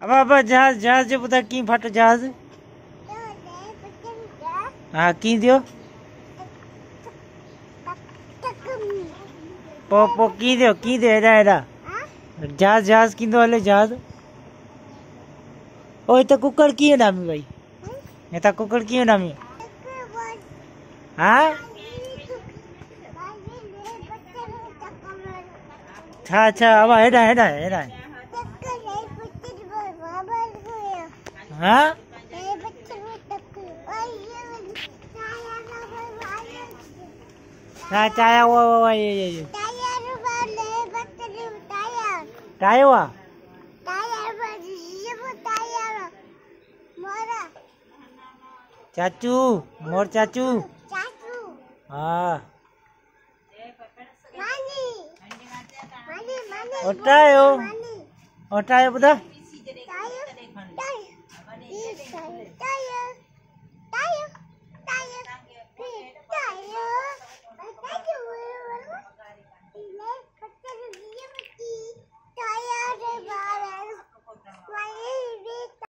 अब जहाज जहाज जो ॿुधाए कीअं फाटो जहाज। हाँ की दियो पो की दियो हेॾा हेॾा जहाज जहाज कींदो हले जहाज। ओ हिते कुकड़ कीअं नामी भाई हितां कुकड़ कीअं नामी। हाँ अच्छा अच्छा अब हेॾा हेॾा हेॾा हाँ चाया वो ये टायर चाचू मोर चाचू हाँ ओटायो ओटायो बुधा